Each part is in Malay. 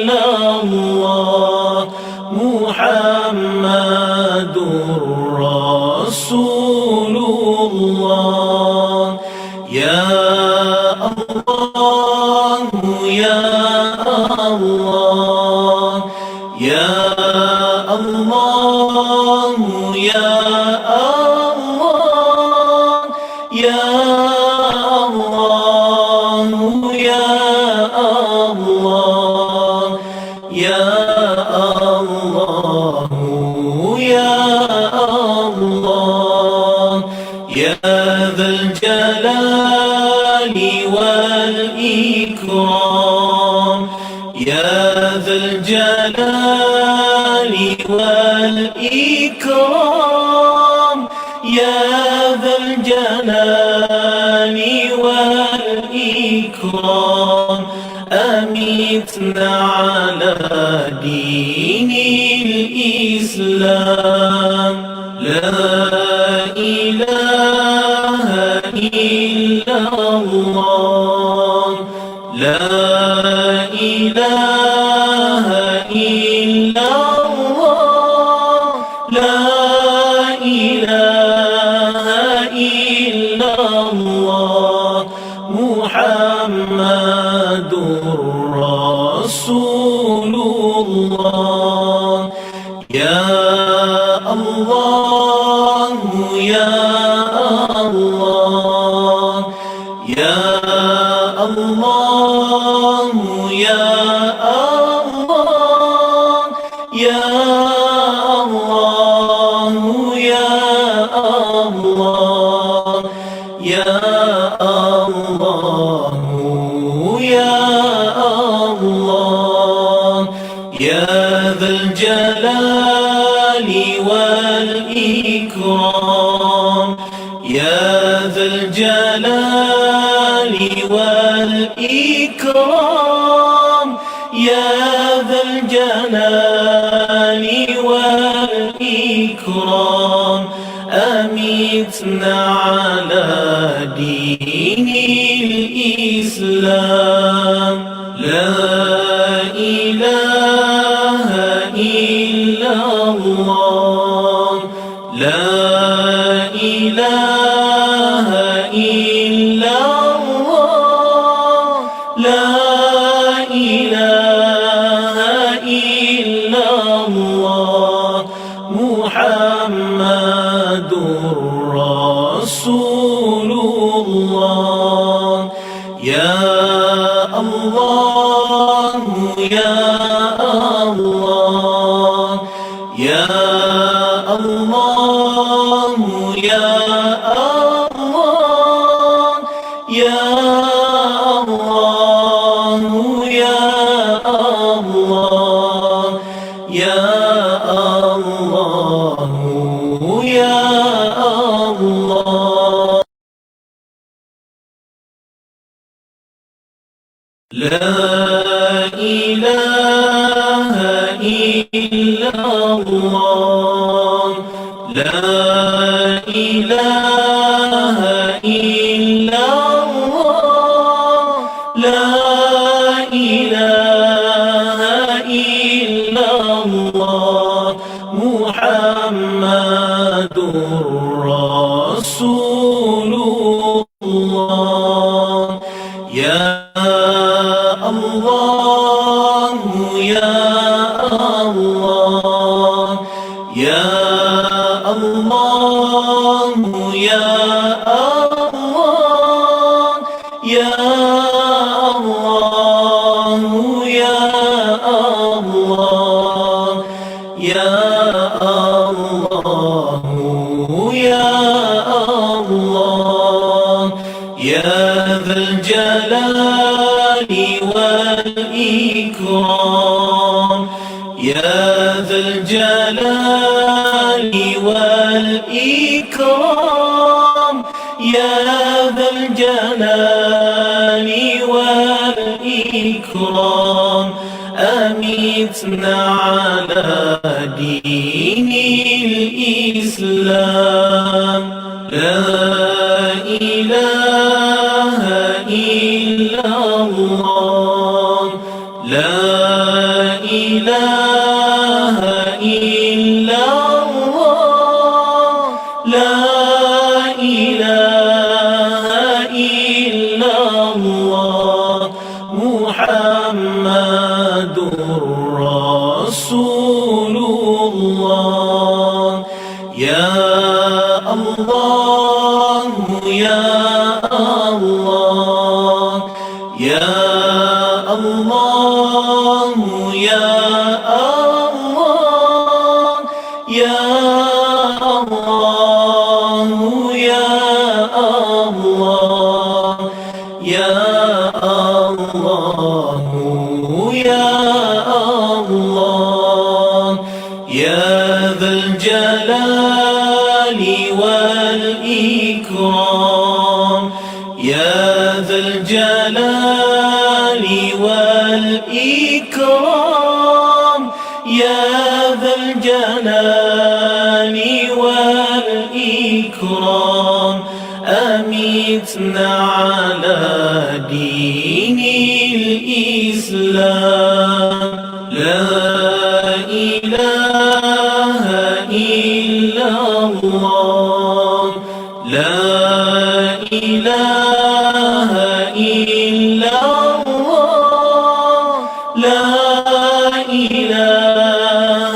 إلا الله محمد رسول الله. يا الله يا الله يا الله يا الله يا الله يا الله يا الله يا الله يا ذا الجلال والإكرام يا ذا الجلال والإكرام يا ذا الجلال والإكرام أمتنا على دين الإسلام. لا إله إلا الله لا إله إلا الله لا إله إلا الله محمد رسول الله. يا الله يا الله يا الله يا الله يا الله يا الله يا الله يا الله يا ذا الجلال والإكرام يا ذا الجلال والإكرام يا ذا الجلال والإكرام أمتنا على دين الإسلام. لا إله إلا الله لا إله إلا الله لا إله إلا الله محمد رسول الله. يا الله يا الله يا الله يا الله يا الله يا الله يا الله يا الله. لا إله إلا الله لا إله إلا الله لا إله إلا الله محمد رسول الله. يا الله يا الله يا الله يا الله يا الله يا الله يا الله يا الله يا ذا الجلال والإكرام يا ذا الجلال والإكرام يا ذا الجلال والإكرام أمتنا على دين الإسلام. لا إله إلا الله لا إله إلا الله لا إله إلا الله محمد رسول الله يا الله يا الله يا الله يا الله يا الله يا الله يا الله يا الله يا ذا الجلال والإكرام يا ذا الجلال والإكرام يا ذا الجلال والإكرام أمتنا على دين الإسلام لا إله إلا الله لا إله إلا الله لا إله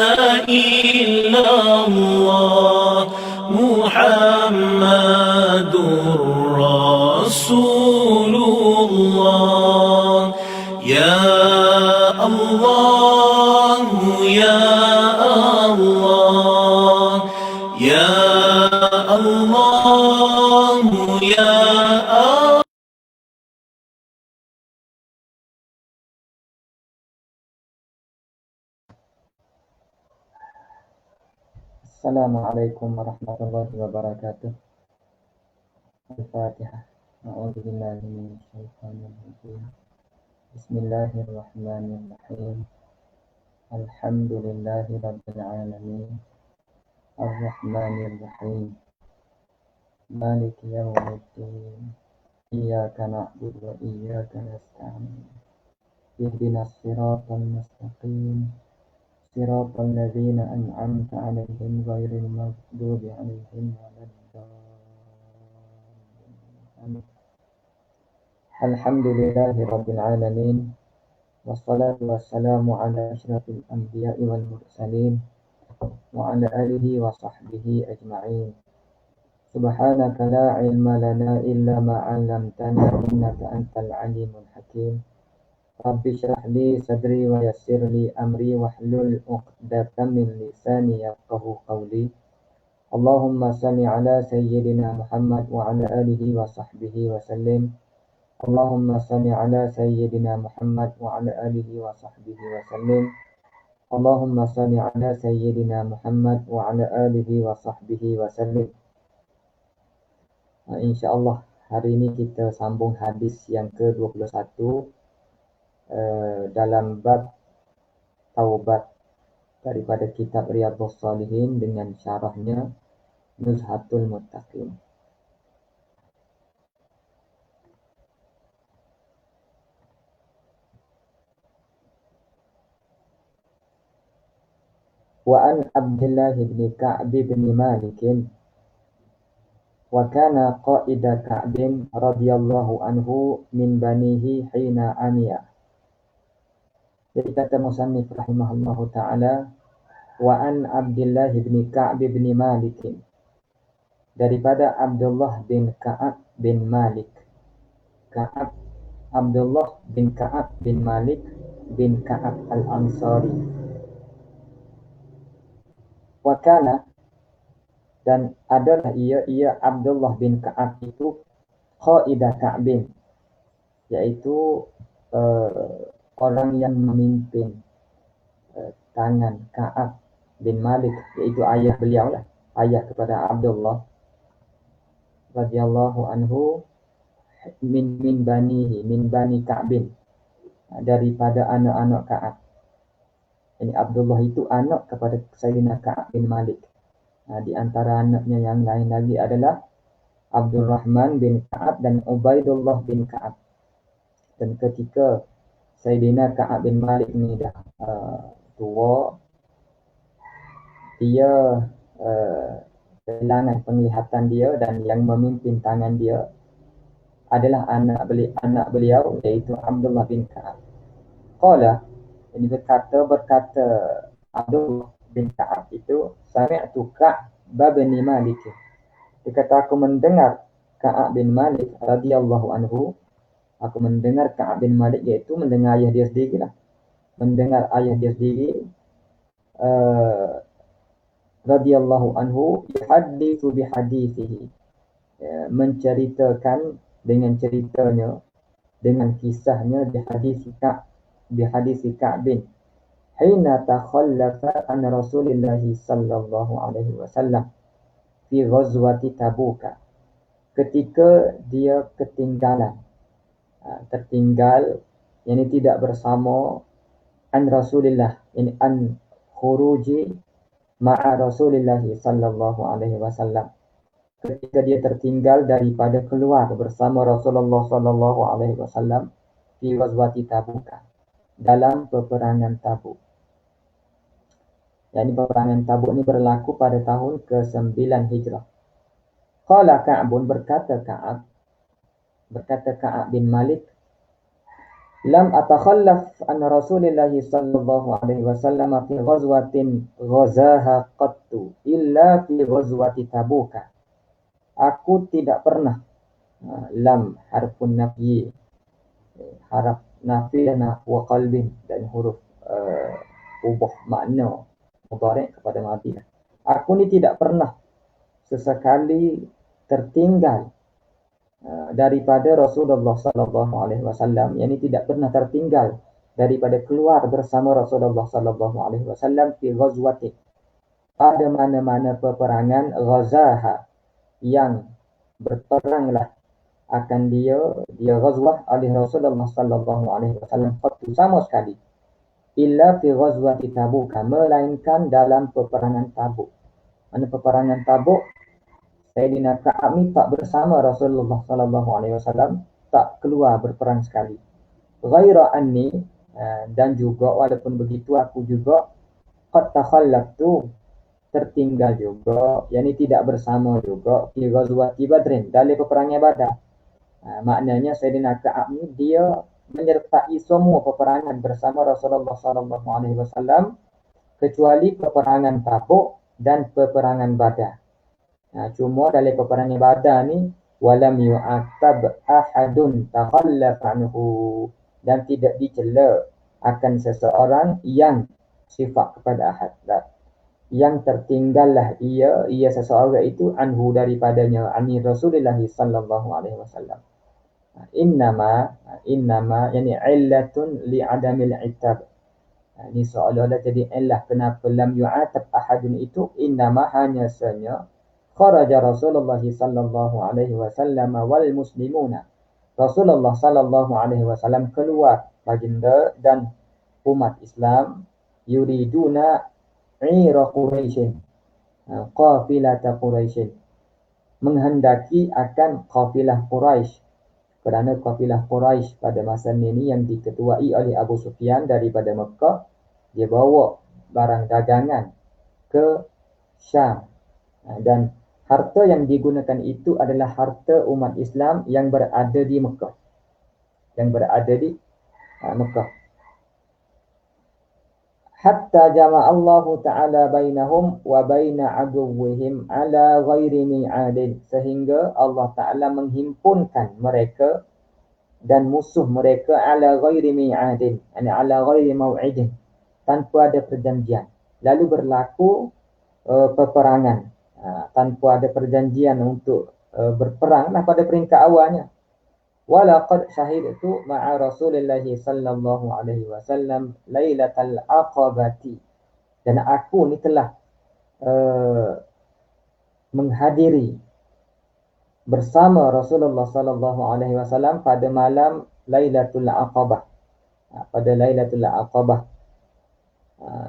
إلا الله محمد رسول الله يا الله يا الله يا الله يا الله. Assalamualaikum warahmatullahi wabarakatuh. Al-Fatihah. A'udzu billahi minasy syaithanir rajim. Bismillahirrahmanirrahim. Alhamdulillahi rabbil alamin. Ar-Rahmanir Rahim. Maliki yaumiddin. Iyyaka na'budu wa iyyaka nasta'in. Ihdinas siratal mustaqim. Siratal ladzina an'amta 'alaihim ghairil maghdubi 'alaihim waladdallin. Alhamdulillahi rabbil alamin. Wassalatu wassalamu ala asyrafil anbiya'i wal mursalin wa ala alihi wa sahbihi ajma'in. Subhanaka la ilma lana illa ma 'allamtana innaka antal alimul hakim. Rabbi shrah li sadri wa yassir li amri wahlul 'uqdatam min lisani yafqahu qawli. Allahumma salli ala sayyidina Muhammad wa ala alihi wa sahbihi wa sallim. Allahumma salli ala sayyidina Muhammad wa ala alihi wa sahbihi wa sallim. Allahumma salli ala sayyidina Muhammad wa ala alihi wa sahbihi wa sallim. InsyaAllah hari ini kita sambung hadis yang ke-21 dalam bab taubat daripada kitab Riyadhus Shalihin dengan syarahnya Nuzhatul Muttaqin. Wa an Abdullah bin Ka'b bin Malik wa kana qa'ida Ka'b radhiyallahu anhu min banihi hina amiya. Jadi kata musannif rahimahullahu ta'ala, wa an Abdullah bin Ka'b bin Malik, daripada Abdullah bin Ka'ab bin Malik. Ka'ab Abdullah bin Ka'ab bin Malik bin Ka'ab al-Ansari. Wa kana, dan adalah ia Abdullah bin Ka'ab itu qaida Ka'bin, yaitu orang yang memimpin tangan Ka'ab bin Malik, yaitu ayah beliau lah, ayah kepada Abdullah radhiyallahu anhu, min bani Ka'bin, daripada anak-anak Ka'ab. Ini Abdullah itu anak kepada Sayyidina Ka'ab bin Malik. Di antara anaknya yang lain lagi adalah Abdurrahman bin Ka'ab dan Ubaidullah bin Ka'ab. Dan ketika Sayyidina Ka'ab bin Malik ini dah tua, dia kehilangan penglihatan dia, dan yang memimpin tangan dia adalah anak beliau iaitu Abdullah bin Ka'ab. Qala, ini berkata Abdullah bin Ka'ab itu, sami'tu Ka'b bin Malik. Dia kata, aku mendengar Ka'ab bin Malik radhiyallahu anhu. Aku mendengar Ka'ab bin Malik, iaitu mendengar ayah dia sendiri lah. Mendengar ayah dia sendiri radhiyallahu anhu yuhaddithu bihadithihi, menceritakan dengan ceritanya, dengan kisahnya bihadisi Ka'b bin hina takhallafa an Rasulillah sallallahu alaihi wasallam fi ghazwati Tabuk, ketika dia tertinggal, yani tidak bersama an Rasulillah, yani an khuruji ma'a Rasulillah sallallahu alaihi wasallam, ketika dia tertinggal daripada keluar bersama Rasulullah sallallahu alaihi wasallam fi ghazwati Tabuk, dalam peperangan Tabuk. Yani peperangan Tabuk ini berlaku pada tahun ke-9 Hijrah. Qala Ka'bun, berkata Ka'ab bin Malik, lam atakhallaf an Rasulillah sallallahu alaihi wasallam fi ghazwatin ghazaha qattu illa fi ghazwati Tabuk. Aku tidak pernah, lam harfun nafyi, haraf nafi dan wa qalbin, dan huruf ubah makna mudhari' kepada madhi. Aku ni tidak pernah sesekali tertinggal daripada Rasulullah sallallahu alaihi wasallam, yakni tidak pernah tertinggal daripada keluar bersama Rasulullah sallallahu alaihi wasallam fi ghazwati, pada mana-mana peperangan, ghazaha, yang berperanglah akan dia ghazwah oleh Rasulullah sallallahu alaihi wasallam, qattu, sama sekali, illa fi ghazwati Tabuk, melainkan dalam peperangan Tabuk. Mana peperangan Tabuk, Sayyidina Ka'ab ni tak bersama Rasulullah sallallahu alaihi wasallam, tak keluar berperang sekali. Ghaira anni, dan juga walaupun begitu aku juga qad takhallaftu, tertinggal juga, yakni tidak bersama juga fi ghazwati Badrin, dalam peperangan Badar. Maknanya Sayyidina Ka'ab ni dia menyertai semua peperangan bersama Rasulullah sallallahu alaihi wasallam kecuali peperangan Tabuk dan peperangan Badar. Cuma dalam peperangan Badar ni walam yu'atab ahadun takhallafa anhu, dan tidak dicela akan seseorang yang sifat kepada ahad, yang tertinggallah ia seseorang itu anhu, daripadanya, ani Rasulullah sallallahu alaihi wasallam. Innama yani illatun li adamil itab. Ini seolah-olah jadi illah kenapa lam yu'atab ahadun itu, innama, hanya saja kharaja Rasulullah sallallahu alaihi wasallam wal muslimuna, Rasulullah sallallahu alaihi wasallam keluar, baginda dan umat Islam, yuriduna ira Quraisyin, qafilata Quraisyin, menghendaki akan kafilah Quraisy, kerana kafilah Quraisy pada masa ini yang diketuai oleh Abu Sufyan daripada Mekah, dia bawa barang dagangan ke Syam, dan harta yang digunakan itu adalah harta umat Islam yang berada di Mekah, Mekah. Hatta jama'allahu ta'ala bainahum wa baina aduwwihim ala ghairi mi'adin, sehingga Allah Ta'ala menghimpunkan mereka dan musuh mereka ala ghairi mi'adin, yani ala ghairi maw'idin, tanpa ada perjanjian. Lalu berlaku peperangan tanpa ada perjanjian untuk berperang pada peringkat awalnya. Walaqad syahidtu ma'a Rasulillah sallallahu alaihi wasallam lailatal aqabati, dan aku ni telah menghadiri bersama Rasulullah sallallahu alaihi wasallam pada malam Lailatul Aqabah,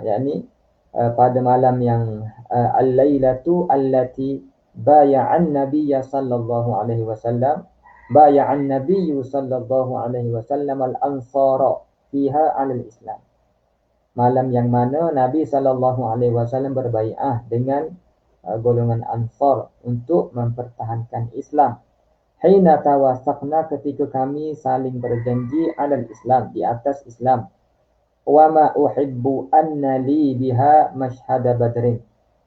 yakni pada malam yang al-lailatu allati bay'an nabiyya sallallahu alaihi wasallam bay'an nabiyyu sallallahu alaihi wasallam al-ansara fiha 'ala al-islam. malam yang mana Nabi SAW berbai'ah dengan golongan Ansar untuk mempertahankan Islam. Hina tawasaqna, ketika kami saling berjanji alal Islam, di atas Islam. Wa ma uhibbu anna li biha mashhada badrin,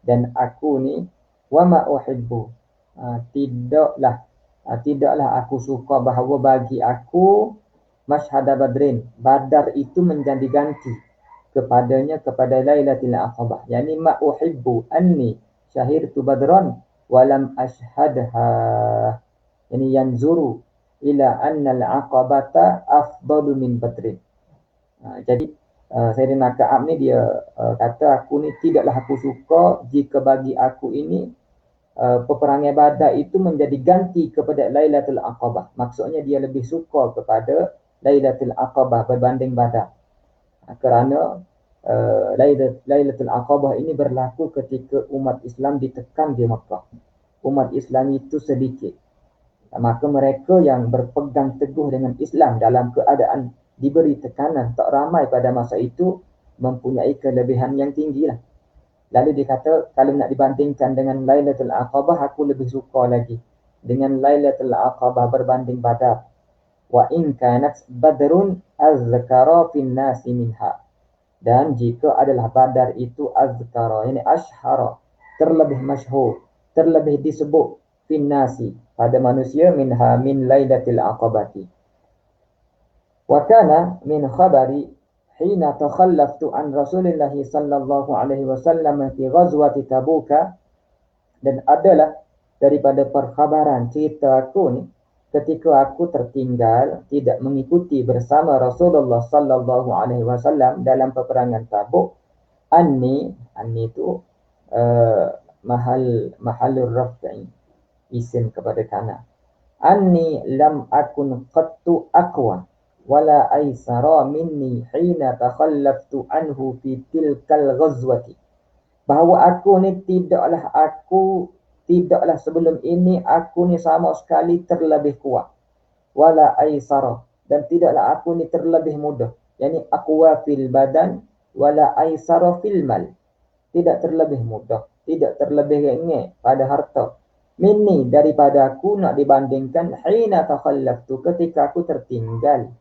dan aku ni wa ma uhibbu, tidaklah aku suka bahawa bagi aku mashhada badrin, badar itu menjadi ganti kepadanya, kepada Lailatul Aqabah. Yani ma uhibbu anni syahirtu badran walam ashhadha, yani yanzuru ila anna al-aqabata afdalu min badrin. Jadi Sayyidina Ka'ab ni dia kata, aku ni tidaklah aku suka jika bagi aku ini peperangan Badar itu menjadi ganti kepada Lailatul Aqabah. Maksudnya dia lebih suka kepada Lailatul Aqabah berbanding Badar. Kerana Lailatul Aqabah ini berlaku ketika umat Islam ditekan di Makkah. Umat Islam itu sedikit. Maka mereka yang berpegang teguh dengan Islam dalam keadaan diberi tekanan tak ramai pada masa itu mempunyai kelebihan yang tinggi lah. Lalu dia kata, kalau nak dibandingkan dengan Lailatul Aqabah, aku lebih suka lagi dengan Lailatul Aqabah berbanding Badar. Wa in kanat badrun azkara fin nasi minha, dan jika adalah Badar itu azkara, yani ashhara, terlebih masyhur, terlebih disebut fin nasi, pada manusia, minha, min Lailatul Aqabati. Wa kana min khabari hina takhallaftu an Rasulillah sallallahu alaihi wasallam fi ghazwati Tabuk, dan adalah daripada perkhabaran cerita aku ni ketika aku tertinggal tidak mengikuti bersama Rasulullah sallallahu alaihi wasallam dalam peperangan Tabuk. Anni itu mahallur raf'i, isim kepada kana. Anni lam akun qattu aqwa wala aisara minni hina takhallaftu anhu fi tilkal ghazwati. Bahawa aku ni tidaklah sebelum ini aku ni sama sekali terlebih kuat. Wala aisara, dan tidaklah aku ni terlebih mudah. Yani aqwa fil badan wala aisara fil mal. Tidak terlebih mudah, tidak terlebih rengek pada harta. Minni, daripada aku, nak dibandingkan hina takhallaftu, ketika aku tertinggal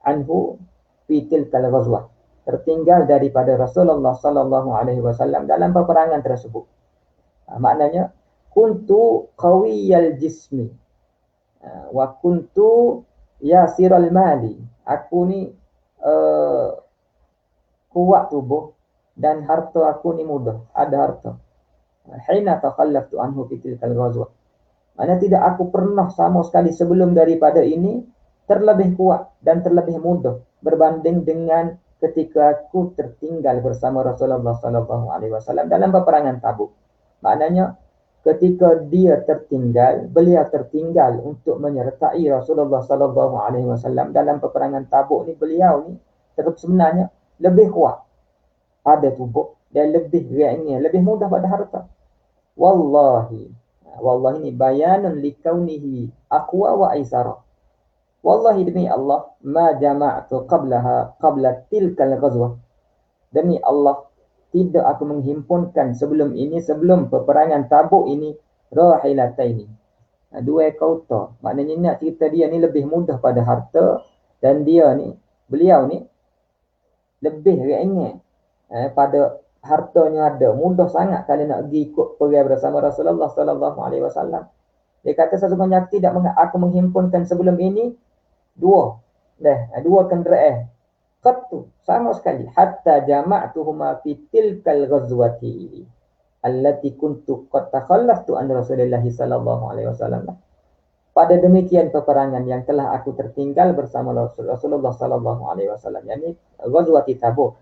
anhu fi tilkal ghazwah, tertinggal daripada Rasulullah sallallahu alaihi wasallam dalam peperangan tersebut. Maknanya kuntu qawiyal jismi wa kuntu yasiral mali, aku ni kuat tubuh dan harta aku ni mudah, ada harta. Hina takhallaftu anhu fi tilkal ghazwah, maknanya tidak aku pernah sama sekali sebelum daripada ini terlebih kuat dan terlebih mudah berbanding dengan ketika aku tertinggal bersama Rasulullah sallallahu alaihi wasallam dalam peperangan Tabuk. Maknanya ketika dia tertinggal, beliau tertinggal untuk menyertai Rasulullah sallallahu alaihi wasallam dalam peperangan Tabuk ni, beliau ni sebenarnya lebih kuat pada tubuh dan lebih rengek, lebih mudah pada harta. Wallahi ni bayanun likaunihi aqwa wa aisara. Wallahi, demi Allah, ma jama'tu qabla tilkal ghazwah. Demi Allah, tidak aku menghimpunkan sebelum ini, sebelum peperangan Tabuk ini, rahilataini, dua ekor unta. Maknanya nak cerita dia ni lebih mudah pada harta, dan beliau ni lebih rengek pada hartanya ada, mudah sangat kalau nak pergi ikut perang bersama Rasulullah sallallahu alaihi wasallam. Dia kata, sesungguhnya tidak aku menghimpunkan sebelum ini dua kenderaan qattu, sama sekali, hatta jama'tuhuma fi tilkal ghazwati allati kuntu qad takhallaftu an Rasulillah sallallahu alaihi wasallam. Pada demikian peperangan yang telah aku tertinggal bersama Rasulullah sallallahu alaihi wasallam, yakni ghazwati Tabuk.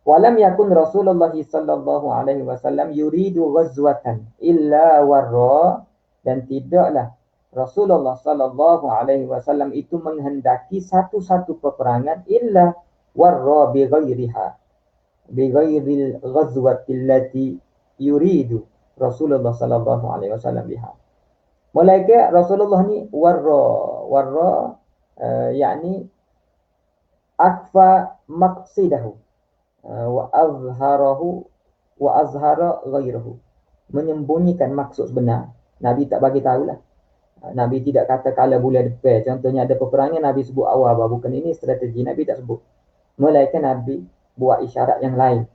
Walam yakun Rasulullah sallallahu alaihi wasallam yuridu ghazwatan illa warra, dan tidaklah Rasulullah sallallahu alaihi wasallam itu menghendaki satu-satu peperangan illa warra bi ghairil ghazwati allati yuridu Rasulullah sallallahu alaihi wasallam biha. Melainkan Rasulullah ni warra yakni akfa maqsidahu, wa azhara ghairahu, menyembunyikan maksud sebenar. Nabi tak bagi tahulah. Nabi tidak kata kala bulan depan. Contohnya ada peperangan, Nabi sebut awal, bukan ini strategi. Nabi tak sebut. Melainkan Nabi buat isyarat yang lain.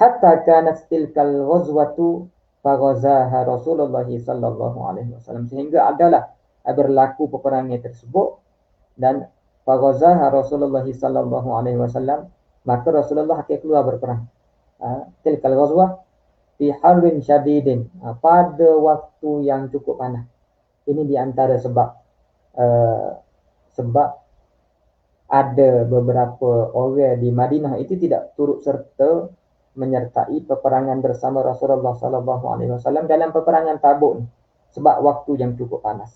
Hatta kanat tilkal ghazwatu faghazaha Rasulullah sallallahu alaihi wasallam, sehingga adalah berlaku peperangan tersebut dan faghazaha Rasulullah sallallahu alaihi wasallam, maka Rasulullah akan keluar berperang. Tilkal ghazwah fi harbin syadidin, pada waktu yang cukup panas. Ini di antara sebab ada beberapa orang di Madinah itu tidak turut serta menyertai peperangan bersama Rasulullah sallallahu alaihi wasallam dalam peperangan Tabuk sebab waktu yang cukup panas.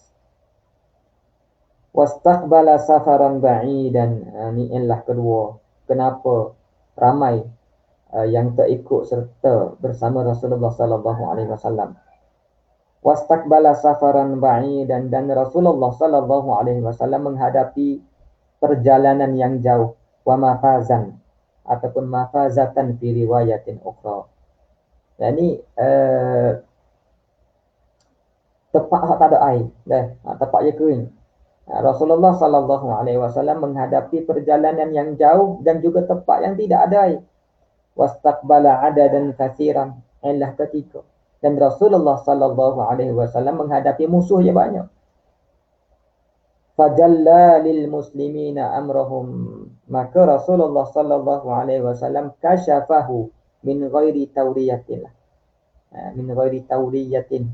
Wastaqbala safaran ba'idan, ni ialah kedua kenapa ramai yang tak ikut serta bersama Rasulullah sallallahu alaihi wasallam. Wastaqbala safaran ba'idan, dan Rasulullah sallallahu alaihi wasallam menghadapi perjalanan yang jauh, wa mafazan ataupun mafazatan fi riwayatin ukhra. Yani tepat tak ada air, tepat je kering. Rasulullah sallallahu alaihi wasallam menghadapi perjalanan yang jauh dan juga tempat yang tidak ada air. Wastaqbala adadan katsiran, ialah ketika dan Rasulullah sallallahu alaihi wasallam menghadapi musuh yang banyak. Fajalla lil muslimina amrahum, maka Rasulullah sallallahu alaihi wasallam kasyafahu min ghairi tawriyatin, min ghairi tawriyatin.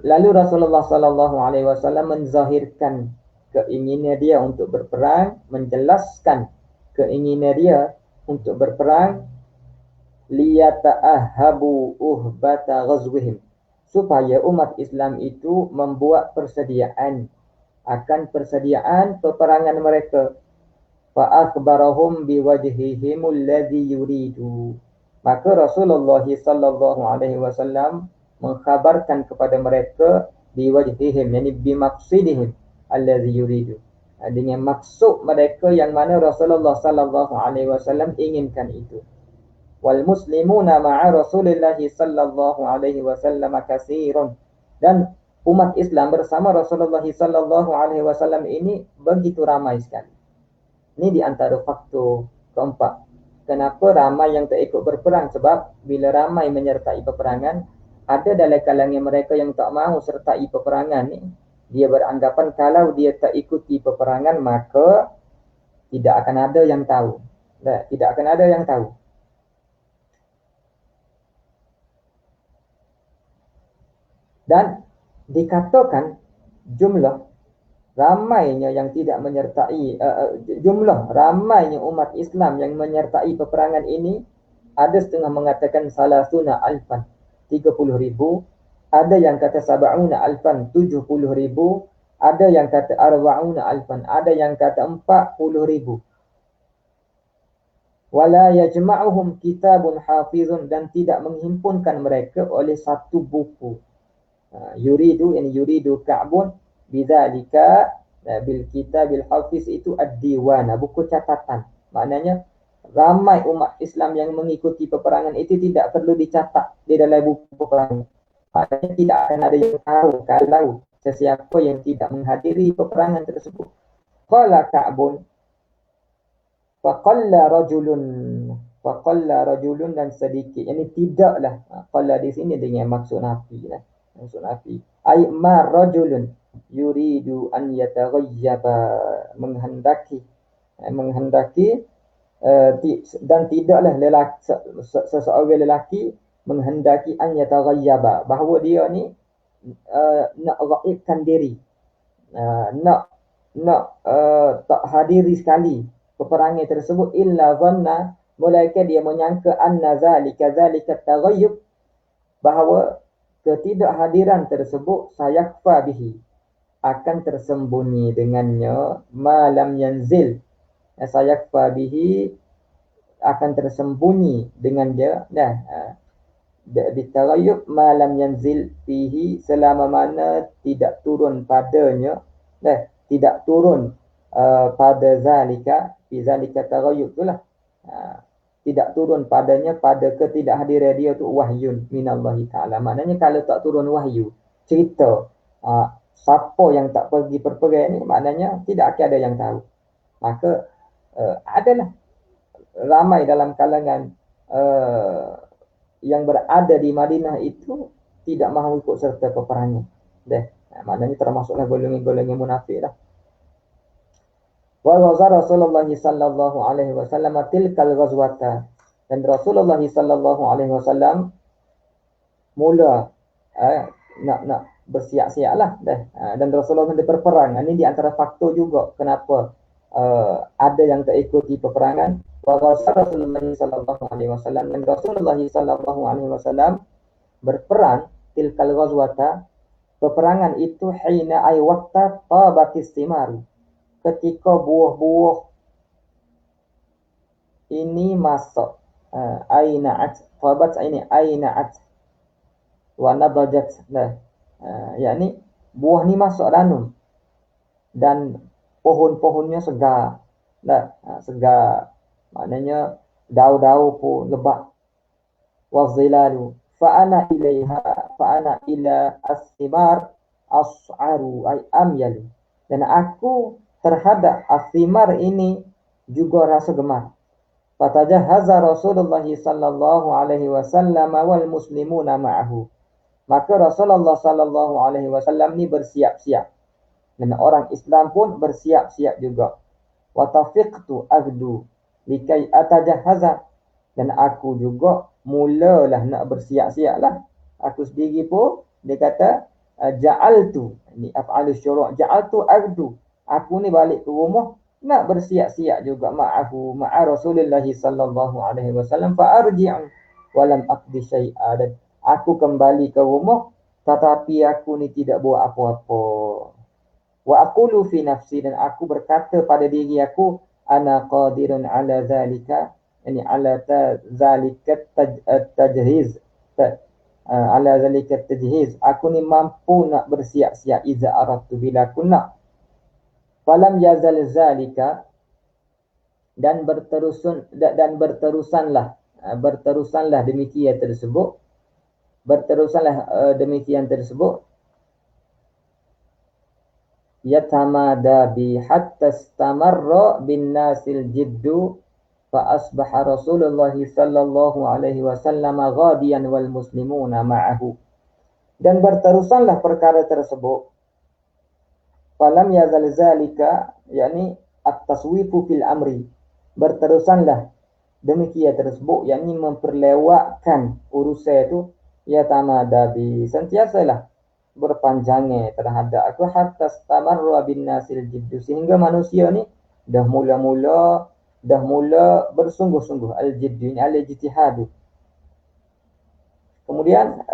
Lalu Rasulullah sallallahu alaihi wasallam menzahirkan keinginan dia untuk berperang, menjelaskan keinginan dia untuk berperang, liyata'ahabu uhbata ghazwihim, supaya umat Islam itu membuat persediaan akan persediaan peperangan mereka. Fa akhbarahum biwajhihim alladhi yuridu, maka Rasulullah sallallahu alaihi wasallam mengkhabarkan kepada mereka biwajhihim, yani bimaqsidihim alladhi yuridu, dengan maksud mereka yang mana Rasulullah sallallahu alaihi wasallam inginkan itu. Wal muslimuna ma'a Rasulillah sallallahu alaihi wasallam katsirun, dan umat Islam bersama Rasulullah sallallahu alaihi wasallam ini begitu ramai sekali. Ini di antara faktor keempat kenapa ramai yang tak ikut berperang, sebab bila ramai menyertai peperangan, ada dalam kalangan mereka yang tak mahu sertai peperangan ni, dia beranggapan kalau dia tak ikuti peperangan maka tidak akan ada yang tahu. Tidak akan ada yang tahu. Dan dikatakan jumlah ramainya yang tidak menyertai, jumlah ramainya umat Islam yang menyertai peperangan ini, ada setengah mengatakan salasuna alfan, 30,000, ada yang kata sab'una alfan, 70,000, ada yang kata arba'una alfan, ada yang kata 40,000. Wala yajma'uhum kitabun hafizun, dan tidak menghimpunkan mereka oleh satu buku. Yuridu, ini yuridu Ka'bun bidzalika bil kitabil hafiz, itu ad-diwan, buku catatan. Maknanya ramai umat Islam yang mengikuti peperangan itu tidak perlu dicatat di dalam buku peperangan. Maknanya tidak akan ada yang tahu kalau sesiapa yang tidak menghadiri peperangan tersebut. Qala Ka'bun faqalla rajulun, dan sedikit, yani tidaklah, qalla di sini dengan maksud nafi lah. Maksud nafi ay ma rajulun yuridu an yataghayyaba, menghendaki dan tidaklah lelaki, seseorang lelaki menghendaki an yataghayyaba, bahawa dia ni nak ghaibkan diri, nak tak hadiri sekali peperangan tersebut, illa dhanna, melainkan dia menyangka anna zalika taghayyub, bahawa ketidakhadiran tersebut sayakfa bihi, akan tersembunyi dengannya, malam yanzil, sayakfa bihi, akan tersembunyi dengan dia, ditaghayyub malam yanzil fihi, selama mana tidak turun padanya, tidak turun pada zalika fi zalika taghayyub itulah. Tidak turun padanya pada ketidakhadiran dia tu wahyun minallahi ta'ala. Maknanya kalau tak turun wahyu, cerita siapa yang tak pergi perperang ni, maknanya tidak akan ada yang tahu. Maka adalah ramai dalam kalangan yang berada di Madinah itu tidak mahu ikut serta peperangan. Maknanya termasuklah golongan-golongan munafik lah. Wa ghaza Rasulullah sallallahu alaihi wasallam tilkal ghazwata, dan Rasulullah sallallahu alaihi wasallam mula nak bersiap-siap lah dan Rasulullah berperang. Ini di antara faktor juga kenapa ada yang tak ikuti peperangan. Wa ghaza Rasulullah sallallahu alaihi wasallam, dan Rasulullah sallallahu alaihi wasallam berperang tilkal ghazwata, peperangan itu hina ay waqta tabatis thimar, ketika buah-buah ini masuk. Aina'at, tabat ini aina'at wa nadajat. Yakni buah ni masuk ranum dan pohon-pohonnya segar. Segar maknanya daun-daun pun lebat. Wa zilalu fa ana ila as-thimar as'aru ay amyalu, dan aku terhadap as-thimar ini juga rasa gemar. Fatajahhaza Rasulullah sallallahu alaihi wasallam wal muslimuna ma'ahu, maka Rasulullah sallallahu alaihi wasallam ni bersiap-siap dan orang Islam pun bersiap-siap juga. Wa tafiqtu agdu likai atajahhaza, dan aku juga mulalah nak bersiap-siap lah. Aku sendiri pun dia kata ja'altu, ni af'alus syuru', ja'altu agdu, aku ni balik ke rumah nak bersiap-siap juga ma'a Rasulullah sallallahu alaihi wasallam fa arji'u wa lam aqdi syai'a, dan aku kembali ke rumah tetapi aku ni tidak buat apa-apa. Wa aqulu fi nafsi, dan aku berkata pada diri aku, ana qadirun ala zalika, yani ala zalika tajhiz, ala zalika tajhiz, aku ni mampu nak bersiap-siap iza aradtu, bila aku nak. Falam yazal zalika, dan berterusanlah demikian tersebut, yatamada bi hatta istamarra bin nasil jiddu fa asbaha Rasulullah sallallahu alaihi wasallam ghadiyan wal muslimuna ma'ahu, dan berterusanlah perkara tersebut. Falam yazal zalika, yakni at-taswifu fil amri, berterusanlah demikian tersebut, yakni memperlewatkan urusan itu, yatamada bi, sentiasalah berpanjangnya terhadap aku, hatta stamarra bin nasil jiddu, sehingga manusia ni dah mula bersungguh-sungguh, al-jiddu ini al-ijtihadu. Kemudian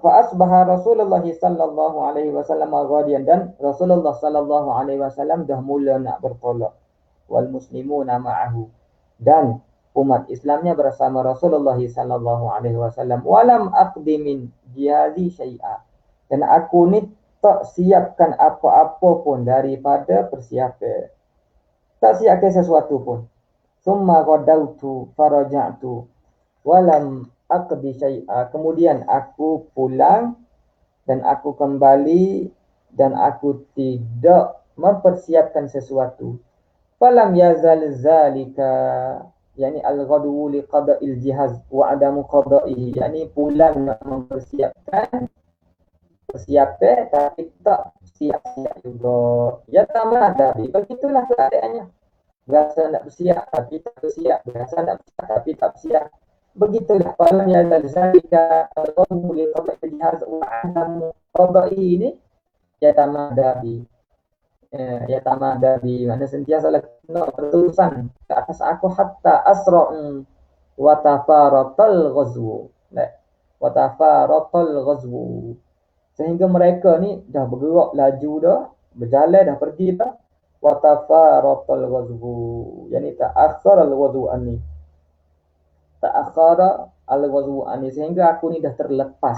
fa asbaha Rasulullah sallallahu alaihi wasallam ghadiyan, dan Rasulullah sallallahu alaihi wasallam dah mula nak bertolak, wal muslimuna ma'ahu, dan umat Islamnya bersama Rasulullah sallallahu alaihi wasallam. Walam aqdi min jihadi syai'a, dan aku ni tak siapkan apa-apa pun daripada persiapan, tak siapkan sesuatu pun. Summa ghadawtu faraja'tu walam aqdi syai'a, kemudian aku pulang dan aku kembali dan aku tidak mempersiapkan sesuatu. Falam yazal zalika, yakni al-ghadwu li qada'il jihaz wa adamu qada'ihi, yakni pulang nak mempersiapkan persiapan tapi tak siap-siap juga. Ya tamada, begitulah keadaannya. Berasa nak bersiap tapi tak bersiap, berasa nak bersiap tapi tak bersiap. Begitulah falam yazal zalika al-ghadwu li qada'il jihaz wa adamu qada'ihi, ini ya tamadabi, makna sentiasa nak berterusan ke atas aku, hatta asra'u wa tafaratal ghazwu, sehingga mereka ni dah bergerak laju dah, berjalan dah, pergi dah. Wa tafaratal ghazwu, yani ta'akhkhara al-ghazwu anni, sehingga aku ni dah terlepas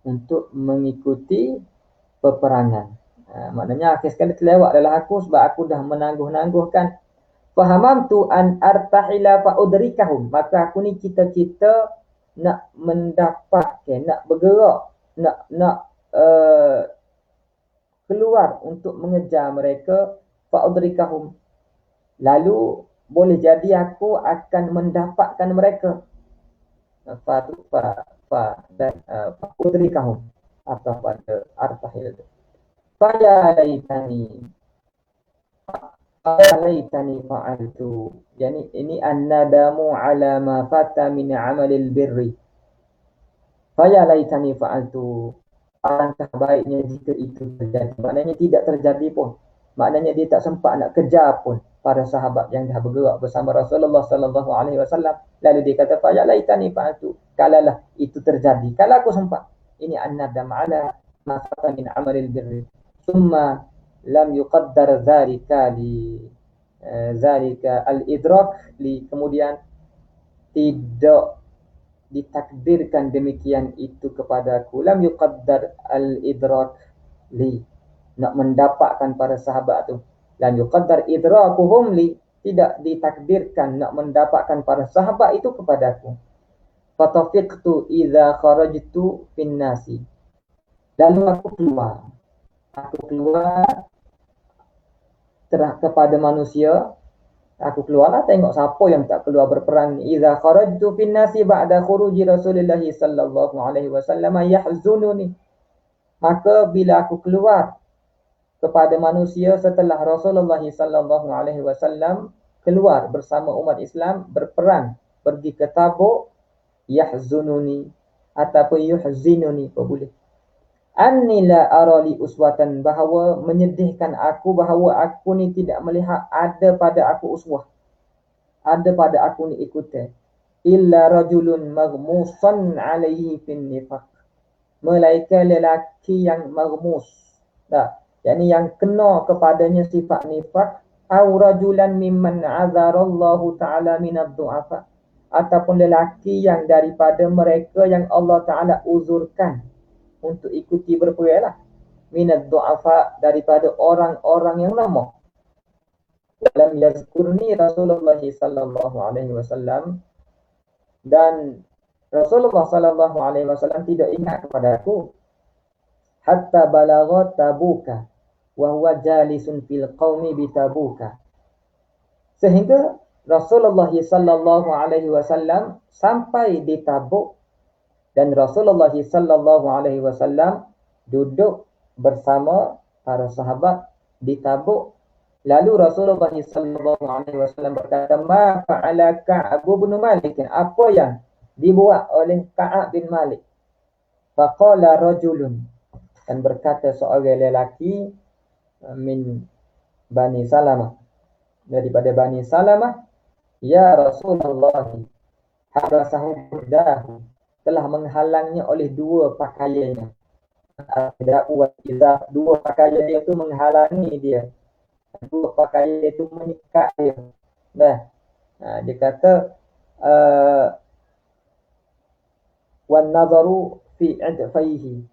untuk mengikuti peperangan. Maknanya akhir sekali terlewat adalah aku, sebab aku dah menangguh-nangguhkan Fahamamtu an artahila fa udrikahum. Maka aku ni cita-cita nak mendapat, nak bergerak, nak keluar untuk mengejar mereka, fa udrikahum. Lalu boleh jadi aku akan mendapatkan mereka. Dan udrikahum atau pada artahil itu. Faya laitani fa'altu. Yani ini an-nadamu ala ma fata min amalil birri. Faya laitani fa'altu. Alangkah baiknya jika itu terjadi. Maknanya tidak terjadi pun. Maknanya dia tak sempat nak kejar pun para sahabat yang dah bergerak bersama Rasulullah sallallahu alaihi wasallam. Lalu dia kata, "Faya laitani fa'altu." Kalalah itu terjadi, kalau aku sempat. Ini an-nadam ala ma fata min amalil birri. Summa lam yuqaddar zalika al-idrak li, kemudian tidak ditakdirkan demikian itu kepadaku. Lam yuqaddar al-idrak li, nak mendapatkan para sahabat tu. Lam yuqaddar idrakuhum li, tidak ditakdirkan nak mendapatkan para sahabat itu kepadaku. Fatafiqtu idza kharajtu fin nasi. Lalu aku keluar kepada manusia. Aku keluarlah tengok siapa yang tak keluar berperang. Idza kharajtu fin nasi ba'da khuruji Rasulullah sallallahu alaihi wasallam yahzununi. Maka bila aku keluar kepada manusia setelah Rasulullah sallallahu alaihi wasallam keluar bersama umat Islam berperang pergi ke Tabuk, yahzununi ataupun yuhzinuni apa boleh. Anni la arali uswatan, bahawa menyedihkan aku, bahawa aku ni tidak melihat ada pada aku uswah, ada pada aku ni ikutan, illa rajulun maghmusan alaihi fin nifaq, melainkan lelaki yang maghmus, yakni yang kena kepadanya sifat nifaq, au rajulan mimman azarallahu ta'ala minad du'afa, ataupun lelaki yang daripada mereka yang Allah Ta'ala uzurkan untuk ikuti berperang lah. Minad du'afa, daripada orang-orang yang lemah. Dalam yazkurni Rasulullah sallallahu alaihi wasallam, dan Rasulullah sallallahu alaihi wasallam tidak ingat kepada aku. Hatta balagha Tabuka wa huwa jalisun fil qaumi bi Tabuka. Sehingga Rasulullah sallallahu alaihi wasallam sampai di Tabuk, dan Rasulullah sallallahu alaihi wasallam duduk bersama para sahabat di Tabuk. Lalu Rasulullah sallallahu alaihi wasallam berkata, "Ma fa'ala Ka'ab bin Malik?" Apa yang dibuat oleh Ka'ab bin Malik? Faqala rajulun, dan berkata seorang lelaki min Bani Salamah, daripada Bani Salamah, "Ya Rasulullah, habasahu burdahu, telah menghalangnya oleh dua pakaiannya." Dua pakaian dia tu menghalangi dia, dua pakaian itu menyikat dia. Dia kata wan nazaru fi adfaihi,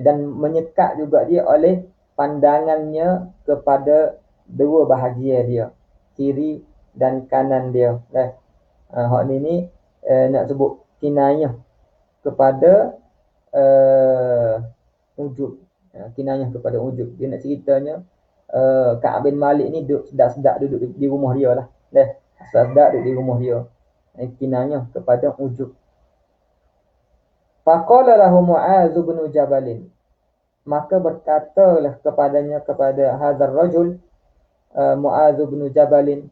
dan menyekat juga dia oleh pandangannya kepada dua bahagian dia, kiri dan kanan dia. Hak ni nak sebut kinayah kepada ujub, kinayah kepada ujub. Dia nak ceritanya Ka'ab bin Malik ni sedap-sedap duduk di rumah dia lah. Sedap duduk di rumah dia. Kinayah kepada ujub. Faqala lahu Mu'adz bin Jabal, maka berkatalah kepadanya, kepada hadzal rajul, Mu'adz bin Jabal,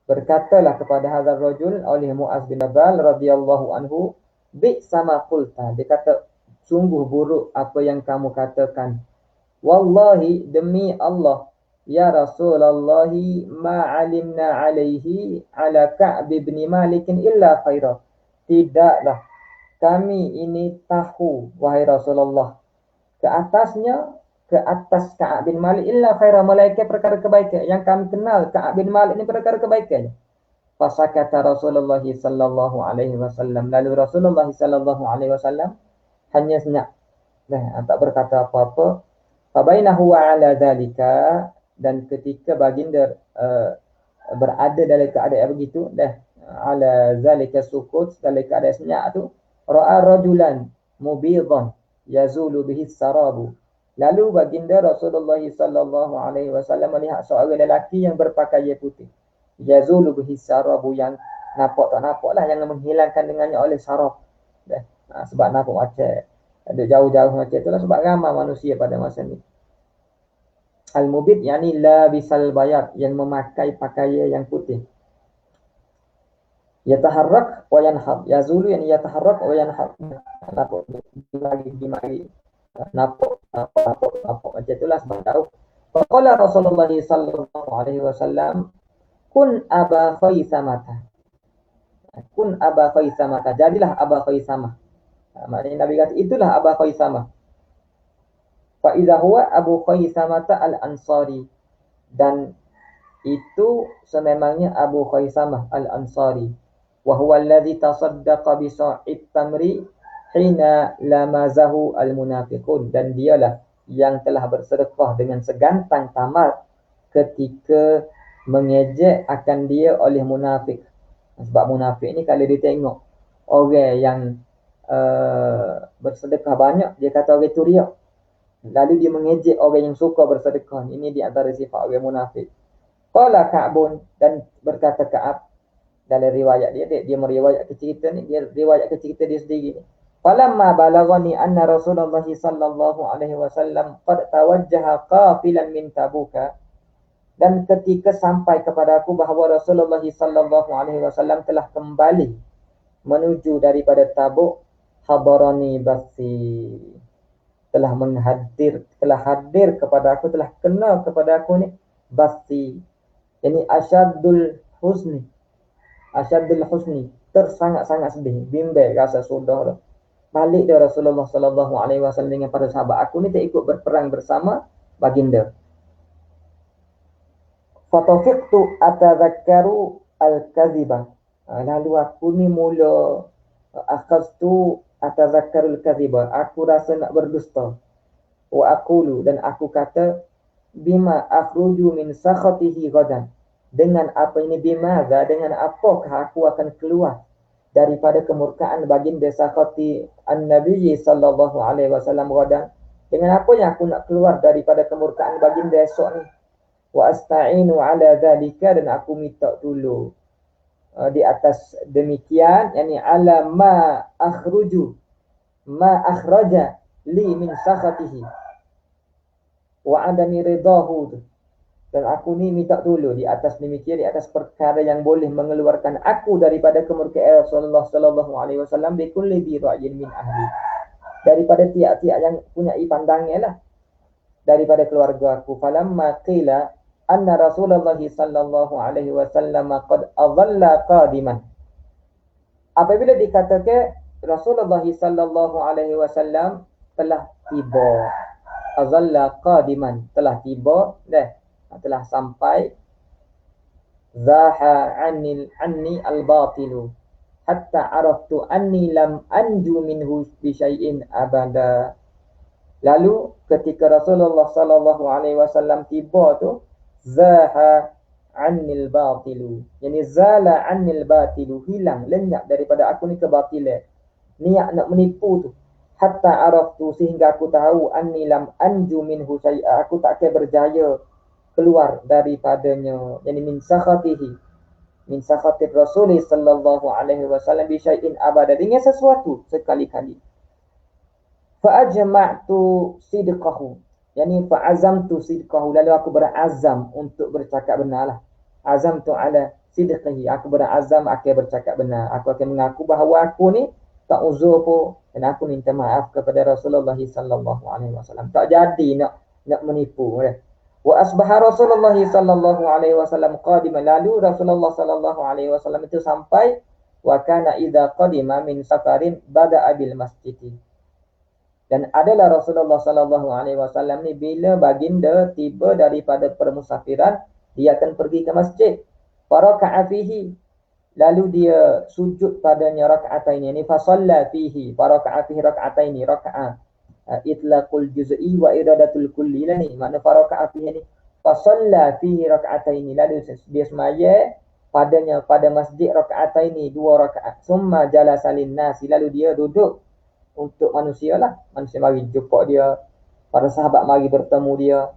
berkatalah kepada hadzal rajul oleh Mu'adz bin Jabal radhiyallahu anhu, bi sama qulta, dia kata sungguh buruk apa yang kamu katakan. Wallahi, demi Allah, ya Rasulullah, ma alimna alaihi ala Ka'b bin Malik illa khaira. Tidaklah kami ini tahu, wahai Rasulullah, ke atas Ka'ab bin Malik illa khaira, melainkan perkara kebaikan. Yang kami kenal Ka'ab bin Malik ini perkara kebaikan. Fasakata Rasulullah sallallahu alaihi wasallam, lalu Rasulullah sallallahu alaihi wasallam hanya senyap, tak berkata apa-apa. Fabainahu wa ala zalika, dan ketika baginda berada dalam keadaan begitu dah, ala zalika sukut, dalam keadaan senyap tu, ra'a rajulan mubidan yazulu bihi sarabu. Lalu baginda Rasulullah sallallahu alaihi wasallam melihat seorang lelaki yang berpakaian putih, yazulu bihi sarabu, yang nampak tak nampak lah, yang menghilangkan dengannya oleh sarab dah. Sebab nampak macam ada jauh-jauh macam itulah, sebab ramai manusia pada masa ni. Al-mubid yakni labisal bayad, yang memakai pakaian yang putih. Yataharrak wa yanhab, yazulu yang yataharrak wa yanhab, nampak lagi nampak macam itulah, sebab jauh. Faqala Rasulullah sallallahu alaihi wasallam, kun aba khaisamata, kun aba khaisamata, jadilah Aba Khaisamah. Maknanya Nabi kata itulah Aba Khaisamah. Fa idza huwa Abu Khaisamata al-Ansari, dan itu sememangnya Abu Khaisamah al-Ansari. Wa huwa alladhi tasaddaqa bi sa'id tamri hina lamazahu al-munafiqun, dan dialah yang telah bersedekah dengan segantang tamar ketika mengejek akan dia oleh munafik. Sebab munafik ni kalau dia tengok orang yang bersedekah banyak, dia kata orang tu riak. Lalu dia mengejek orang yang suka bersedekah. Ini di antara sifat orang munafik. Qala Ka'bun, dan berkata Ka'ab dalam riwayat dia meriwayatkan cerita ni, dia riwayatkan cerita dia sendiri ni. Falamma balaghani anna Rasulullah sallallahu alaihi wasallam qad tawajjaha qafilan min Tabuka, dan ketika sampai kepada aku bahawa Rasulullah sallallahu alaihi wasallam telah kembali menuju daripada Tabuk, hadarani basi, telah hadir kepada aku, telah kenal kepada aku ni basi, yani asyadul husni, tersangat-sangat sedih, bimbang rasa sudah dah. Balik dia Rasulullah sallallahu alaihi wasallam dengan para sahabat, aku ni tak ikut berperang bersama baginda. Fatafiqtu atadhakkaru al-kadhiba, lalu aku ni mula akhaztu atadhakkarul kadhiba, aku rasa nak berdusta. Wa aqulu, dan aku kata, bima akhruju min sakhatihi ghadan, dengan apa ini, bimaza, dengan apakah aku akan keluar daripada kemurkaan baginda, sakhati an-nabi sallallahu alaihi wasallam ghadan, dengan apa yang aku nak keluar daripada kemurkaan baginda esok ni. Wa asta'inu ala dhalika, dan aku minta tolong di atas demikian, yani ala ma akhraja li min sakhatihi wa adami ridahu, dan aku ni minta tolong di atas demikian, di atas perkara yang boleh mengeluarkan aku daripada kemurkaan Rasulullah sallallahu alaihi wasallam, bi kulli bi ra'yin min ahli, daripada tiap-tiap yang punya pandangan lah daripada keluarga aku. Falamma qila anna Rasulullah sallallahu alaihi wasallam qad adalla qadiman, apabila dikatakan Rasulullah sallallahu alaihi wasallam telah tiba, adalla qadiman, telah tiba dah, telah sampai, zaha anni al-batilu hatta araftu anni lam anju minhu bi syai'in abada. Lalu ketika Rasulullah sallallahu alaihi wasallam tiba tu, zaha annil batilu, yani zala annil batilu, hilang, lenyap daripada aku ni kebatilan, niat nak menipu tu. Hatta araftu, sehingga aku tahu, anni lam anju minhu syai'a, aku tak akan berjaya keluar daripadanya, yani min sakhatihi, min sakhatir Rasul sallallahu alaihi wasallam bi syai'in abada, dengan sesuatu sekali-kali. Fa ajma'tu sidqahu, yani fa'azamtu sidqahu, lalu aku berazam untuk bercakap benar lah. Azamtu ala sidqihi, aku berazam akan bercakap benar, aku akan mengaku bahawa aku ni tak uzur pun, dan aku minta maaf kepada Rasulullah sallallahu alaihi wasallam, tak jadi nak menipu ya. Wa asbaha Rasulullah sallallahu alaihi wasallam qadiman, lalu Rasulullah sallallahu alaihi wasallam itu sampai, wa kana idza qadima min safarin bada'a bil masjid, dan adalah Rasulullah sallallahu alaihi wasallam ni bila baginda tiba daripada permusafiran, dia akan pergi ke masjid. Faraka'a fihi, lalu dia sujud padanya raka'ataini, ni fa shalla fihi, faraka'a fihi raka'ataini, raka'a itlaqul juz'i wa iradatul kulli lah ni, makna faraka'a fihi ni Fasalla fihi raka'ataini, lalu dia semaya padanya pada masjid raka'ataini, 2 rakaat. Summa jalasa linnasi, lalu dia duduk untuk manusia lah. Manusia mari jumpa dia, para sahabat mari bertemu dia.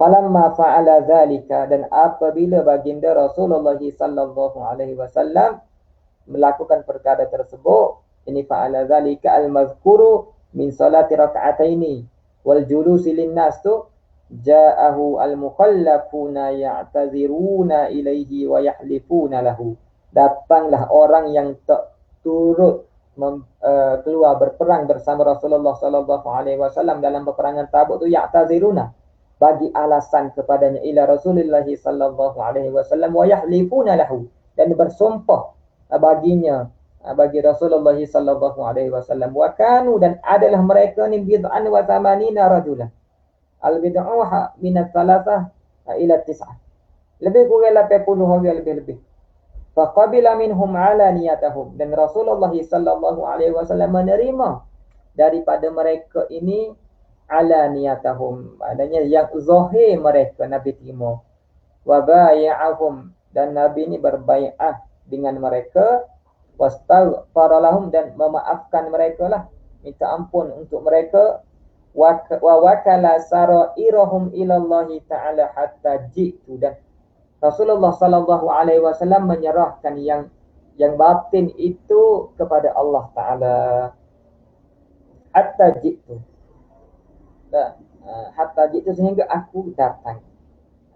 Falamma fa'ala zalika, dan apabila baginda Rasulullah sallallahu alaihi wasallam melakukan perkara tersebut, ini fa'ala zalika al-mazkuru min salati raka'ataini wal julusi linnas tu, ja'ahu al-mukhallafuna ya'taziruna ilaihi wa yahlifuna lahu. Datanglah orang yang tak turut keluar berperang bersama Rasulullah sallallahu alaihi wasallam dalam peperangan Tabuk tu, ya'taziruna, bagi alasan kepadanya, ila Rasulullah sallallahu alaihi wasallam, wa yahlifuna lahu, dan bersumpah baginya, bagi Rasulullah sallallahu alaihi wasallam. Wa kanu, dan adalah mereka ni bid'an wa thamanina rajulan. Al-bid'ah min ats-tsalatsah ila 9. Lebih kurang 80 orang lebih-lebih. Faqabila minhum ala niyatahum, dan Rasulullah sallallahu alaihi wasallam menerima daripada mereka ini ala niyatahum, maknanya yang zahir mereka Nabi terima. Wa bai'ahum, dan Nabi ini berbai'ah dengan mereka. Wastaghfara lahum, dan memaafkan mereka lah, minta ampun untuk mereka. Wa wakala sarairahum ilallahi ta'ala hatta jitu, dan Rasulullah sallallahu alaihi wasallam menyerahkan yang batin itu kepada Allah Ta'ala. Hatta jitu, hatta jitu, sehingga aku datang.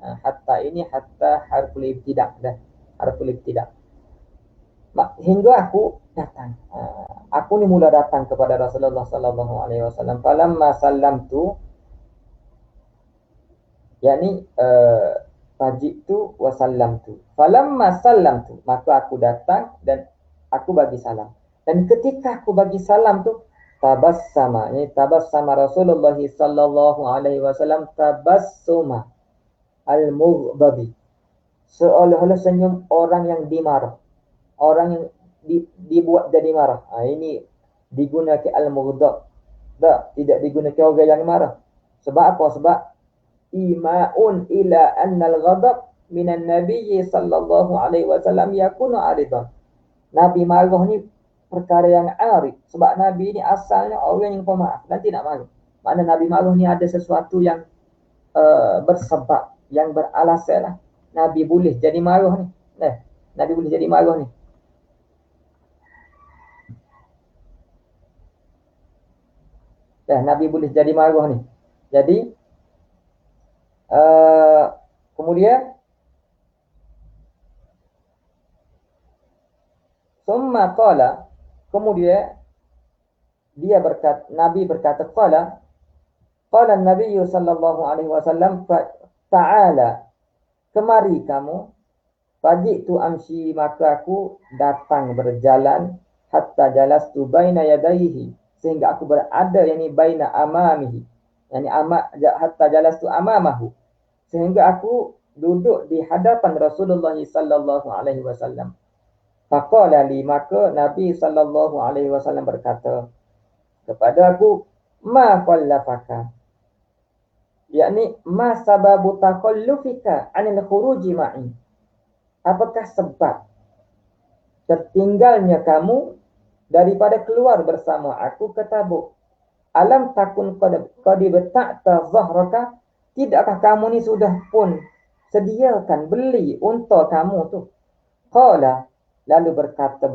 Hatta ini hatta harful ibtida' dah, harful ibtida', hingga aku datang. Aku ni mula datang kepada Rasulullah sallallahu alaihi wasallam. Falamma sallamtu, yakni fajitu wa sallamtu. Falamma sallamtu, maka aku datang dan aku bagi salam. Dan ketika aku bagi salam tu, tabassama, yani tabassama Rasulullah sallallahu alaihi wasallam tabassuma al-mughdabi, seolah-olah senyum orang yang dimarah, orang yang dibuat jadi marah. Ini digunakan al-mughdab, tidak digunakan orang yang marah. Sebab apa? Sebab ima'un ila anna al-ghadab minan nabiyyi sallallahu alaihi wasallam yakunu aridan. Nabi marah ni perkara yang arid, sebab Nabi ni asalnya orang yang pemaaf dan tidak marah. Makna Nabi marah ni ada sesuatu yang bersebab, yang beralasan lah. Nabi boleh jadi marah ni. Nabi boleh jadi marah ni. Nabi boleh jadi marah ni. Jadi kemudian summa qala, kemudian dia berkata, Nabi berkata, qala Nabi sallallahu alaihi wasallam, ta'ala, kemari kamu. Fajitu amshi, maka aku datang berjalan. Hatta jalastu baina yadayhi, sehingga aku berada, yani baina amamihi, yani hatta jalastu amamahu, sehingga aku duduk di hadapan Rasulullah sallallahu alaihi wasallam. Faqala li, maka Nabi sallallahu alaihi wasallam berkata kepada aku, ma qallafaka, yakni ma sababu taqallufika anil khuruji ma'i, apakah sebab tertinggalnya kamu daripada keluar bersama aku ke Tabuk? Alam takun qad bata'ta zahraka, tidakkah kamu ni sudah pun sediakan, beli unta kamu tu? Qala, lalu berkata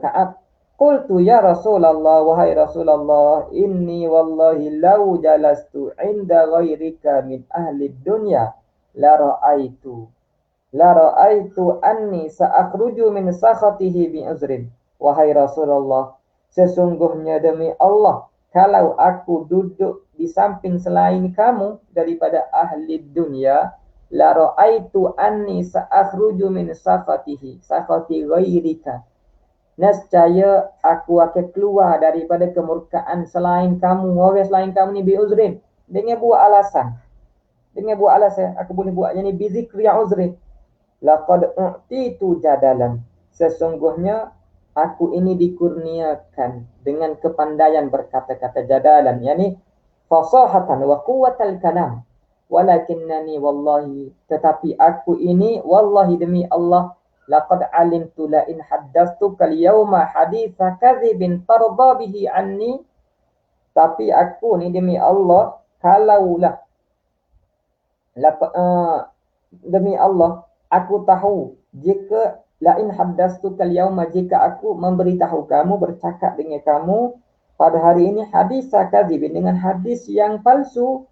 Ka'ab, qultu ya Rasulullah, wahai Rasulullah, inni wallahi law jalastu inda ghairika min ahli dunya la ra'aitu anni sa'akhruju min sakhatihi bi uzrin. Wahai Rasulullah, sesungguhnya demi Allah, kalau aku duduk di samping selain kamu daripada ahli dunia, la ra'aitu anni sa'akhruju min sakhati ghairika, nescaya aku akan keluar daripada kemurkaan selain kamu, orang selain kamu ni, bi uzrin, dengan buat alasan. Aku boleh buat yani bi zikri uzrin. Laqad u'titu jadalan, sesungguhnya aku ini dikurniakan dengan kepandaian berkata-kata, jadalan yani fasahatan wa quwwatal kalam, walakinnani wallahi, tetapi aku ini wallahi demi Allah, laqad alimtu la in haddastuka al-yawma haditha kadhibin tarda bihi anni, tapi aku ni demi Allah, kalaulah demi Allah, aku tahu jika la in haddastuka al-yawma, jika aku memberitahu kamu, bercakap dengan kamu pada hari ini haditha kadhibin, dengan hadis yang palsu,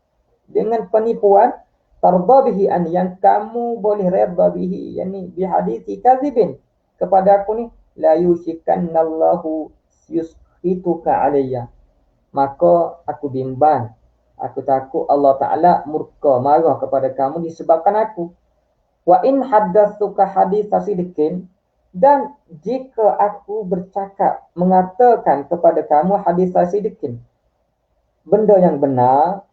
dengan penipuan, tarda bihi an, yang kamu boleh redha bihi, yakni bi hadithi kadzibin, kepada aku ni, la yushikannallahu yushituka alayya, maka aku bimbang, aku takut Allah Ta'ala murka, marah kepada kamu disebabkan aku. Wa in haddatsuka haditha sidqin, dan jika aku bercakap, mengatakan kepada kamu haditha sidqin, benda yang benar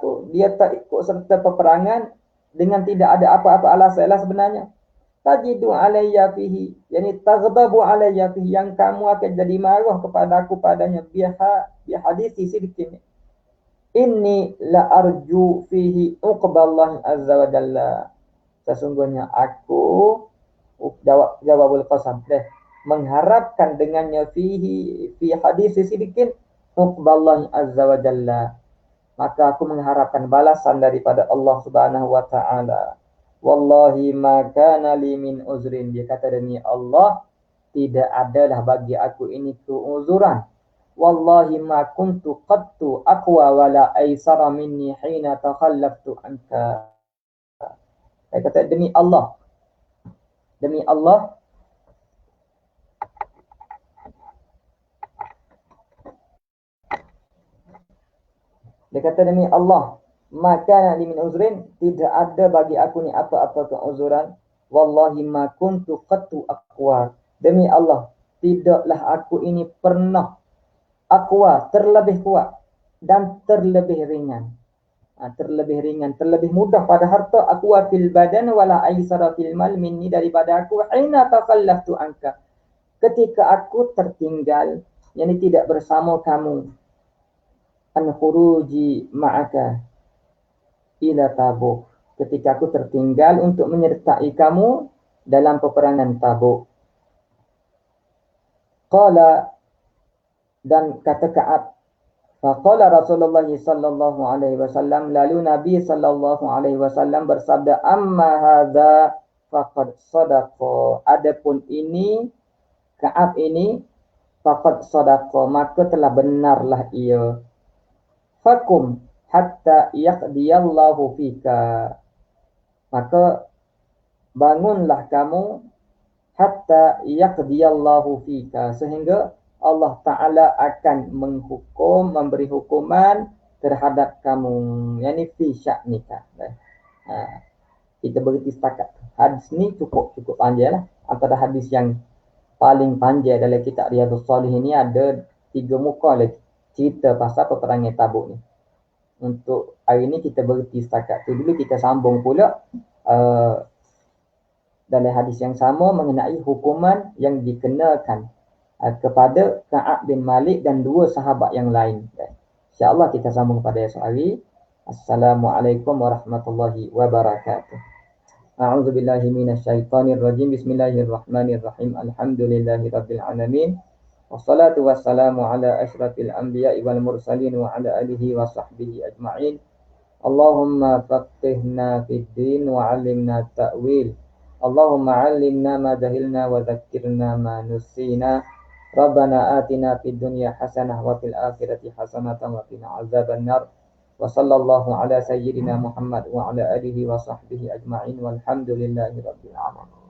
tu, dia tak ikut serta peperangan dengan tidak ada apa-apa alasan sebenarnya. Tajidu alayya fihi, yani taghdabu alayya fihi, yang kamu akan jadi marah kepada aku padanya, bi hadisi sidqin. Inni la arju fihi uqballah azza wa jalla, sesungguhnya aku jawabul qasam, mengharapkan dengannya fi hadisi sidqin uqballah azza wa jalla, maka aku mengharapkan balasan daripada Allah Subhanahu wa taala. Wallahi ma kana li min uzrin, dia kata demi Allah, tidak adalah bagi aku ini keuzuran. Wallahi ma kuntu qattu aqwa wala aisara minni hina takhallaftu anka. Dia kata demi Allah, dia kata demi Allah, maka li min uzrin, tidak ada bagi aku ni apa-apa keuzuran. Wallahi ma kuntu qattu aqwa, demi Allah, tidaklah aku ini pernah aqwa, terlebih kuat, dan terlebih ringan. Terlebih mudah pada harta, aqwa fil badan wala aisara fil mal minni, daripada aku hina takhallaftu anka, ketika aku tertinggal, yakni tidak bersama kamu, an khuruji ma'aka ila Tabuk, ketika aku tertinggal untuk menyertai kamu dalam peperangan Tabuk. Qala, dan kata Ka'ab, faqala Rasulullah sallallahu alaihi wasallam, lalu Nabi sallallahu alaihi wasallam bersabda, amma hadza faqad sadaqa, adapun ini, Ka'ab ini, faqad sadaqa, maka telah benarlah ia. Fakum hatta yaqdiyallahu fika, maka bangunlah kamu, hatta yaqdiyallahu fika, sehingga Allah Ta'ala akan menghukum, memberi hukuman terhadap kamu, yakni fi sya'nika. Kita berhenti setakat. Hadis ni cukup panjang lah. Antara hadis yang paling panjang dalam kitab Riyadhus Shalihin ni, ada 3 muka lagi cerita pasal peperangan Tabuk ni. Untuk hari ni kita berhenti setakat tu dulu. Kita sambung pula dalam hadis yang sama mengenai hukuman yang dikenakan kepada Ka'ab bin Malik dan 2 sahabat yang lain. InsyaAllah kita sambung pada esok hari. Assalamualaikum warahmatullahi wabarakatuh. A'udzubillahi minasyaitonirrajim. Bismillahirrahmanirrahim. Alhamdulillahi rabbil alamin. Wassalatu wassalamu ala asyrafil anbiya'i wal mursalin wa ala alihi wa sahbihi ajma'in. Allahumma faqihna fid din wa 'allimna ta'wil. Allahumma 'allimna ma jahilna wa dhakkirna ma nusina. Rabbana atina fid dunya hasanah wa fil akhirati hasanatan wa qina azabannar. Wa sallallahu ala sayyidina Muhammad wa ala alihi wa sahbihi ajma'in walhamdulillahi rabbil alamin.